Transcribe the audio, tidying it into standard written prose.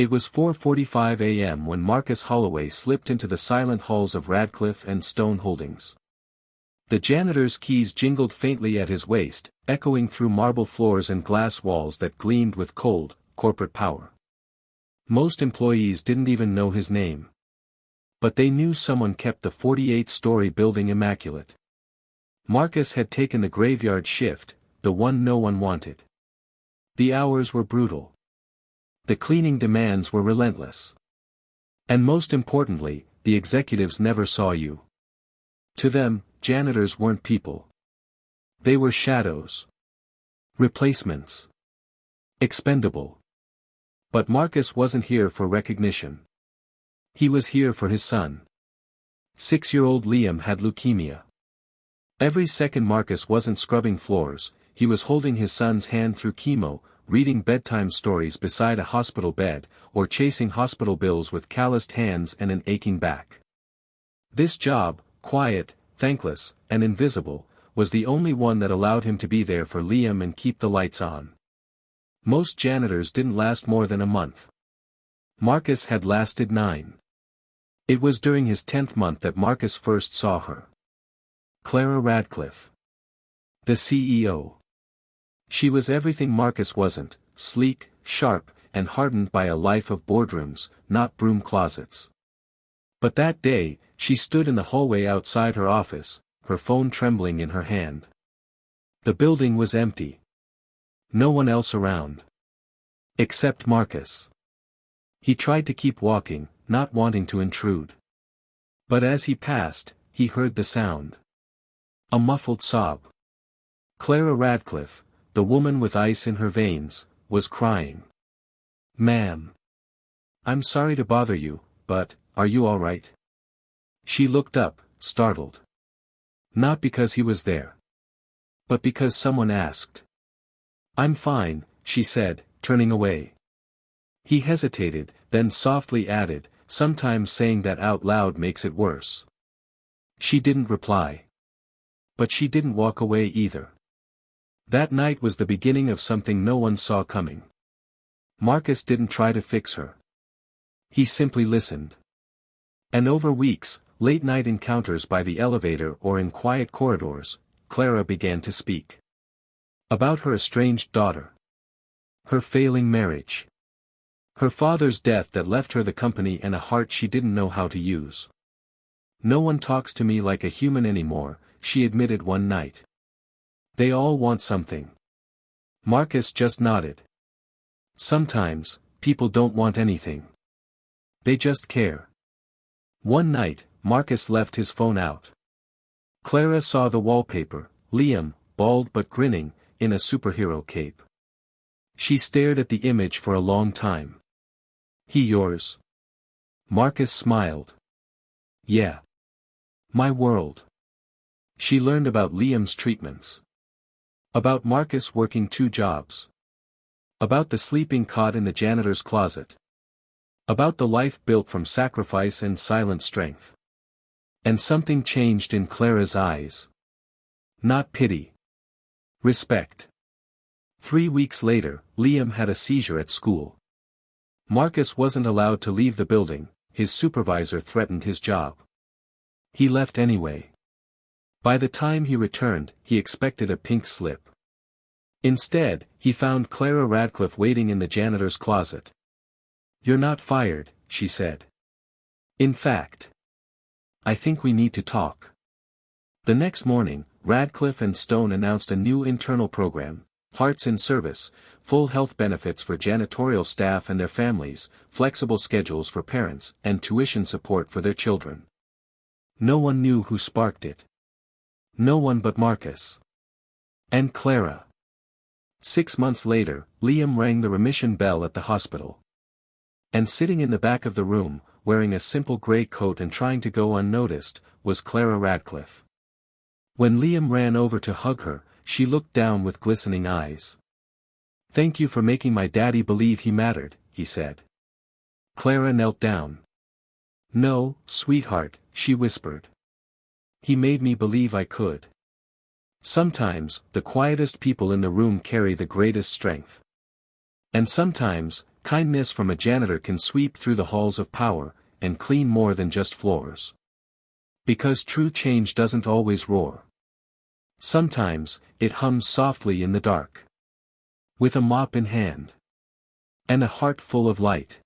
It was 4:45 a.m. when Marcus Holloway slipped into the silent halls of Radcliffe and Stone Holdings. The janitor's keys jingled faintly at his waist, echoing through marble floors and glass walls that gleamed with cold, corporate power. Most employees didn't even know his name. But they knew someone kept the 48-story building immaculate. Marcus had taken the graveyard shift, the one no one wanted. The hours were brutal. The cleaning demands were relentless. And most importantly, the executives never saw you. To them, janitors weren't people. They were shadows. Replacements. Expendable. But Marcus wasn't here for recognition. He was here for his son. 6-year-old Liam had leukemia. Every second Marcus wasn't scrubbing floors, he was holding his son's hand through chemo, reading bedtime stories beside a hospital bed, or chasing hospital bills with calloused hands and an aching back. This job, quiet, thankless, and invisible, was the only one that allowed him to be there for Liam and keep the lights on. Most janitors didn't last more than a month. Marcus had lasted 9. It was during his 10th month that Marcus first saw her. Clara Radcliffe. The CEO. She was everything Marcus wasn't, sleek, sharp, and hardened by a life of boardrooms, not broom closets. But that day, she stood in the hallway outside her office, her phone trembling in her hand. The building was empty. No one else around. Except Marcus. He tried to keep walking, not wanting to intrude. But as he passed, he heard the sound. A muffled sob. Clara Radcliffe, the woman with ice in her veins, was crying. "Ma'am. I'm sorry to bother you, but, are you all right?" She looked up, startled. Not because he was there. But because someone asked. "I'm fine," she said, turning away. He hesitated, then softly added, "Sometimes saying that out loud makes it worse." She didn't reply. But she didn't walk away either. That night was the beginning of something no one saw coming. Marcus didn't try to fix her. He simply listened. And over weeks, late-night encounters by the elevator or in quiet corridors, Clara began to speak. About her estranged daughter. Her failing marriage. Her father's death that left her the company and a heart she didn't know how to use. "No one talks to me like a human anymore," she admitted one night. "They all want something." Marcus just nodded. Sometimes, people don't want anything. They just care. One night, Marcus left his phone out. Clara saw the wallpaper, Liam, bald but grinning, in a superhero cape. She stared at the image for a long time. "He yours?" Marcus smiled. "Yeah. My world." She learned about Liam's treatments. About Marcus working 2 jobs. About the sleeping cot in the janitor's closet. About the life built from sacrifice and silent strength. And something changed in Clara's eyes. Not pity. Respect. 3 weeks later, Liam had a seizure at school. Marcus wasn't allowed to leave the building, his supervisor threatened his job. He left anyway. By the time he returned, he expected a pink slip. Instead, he found Clara Radcliffe waiting in the janitor's closet. "You're not fired," she said. "In fact, I think we need to talk." The next morning, Radcliffe and Stone announced a new internal program, Hearts in Service, full health benefits for janitorial staff and their families, flexible schedules for parents, and tuition support for their children. No one knew who sparked it. No one but Marcus. And Clara. 6 months later, Liam rang the remission bell at the hospital. And sitting in the back of the room, wearing a simple gray coat and trying to go unnoticed, was Clara Radcliffe. When Liam ran over to hug her, she looked down with glistening eyes. "Thank you for making my daddy believe he mattered," he said. Clara knelt down. "No, sweetheart," she whispered. "He made me believe I could." Sometimes, the quietest people in the room carry the greatest strength. And sometimes, Kindness from a janitor can sweep through the halls of power, and clean more than just floors. Because true change doesn't always roar. Sometimes, it hums softly in the dark. With a mop in hand. And a heart full of light.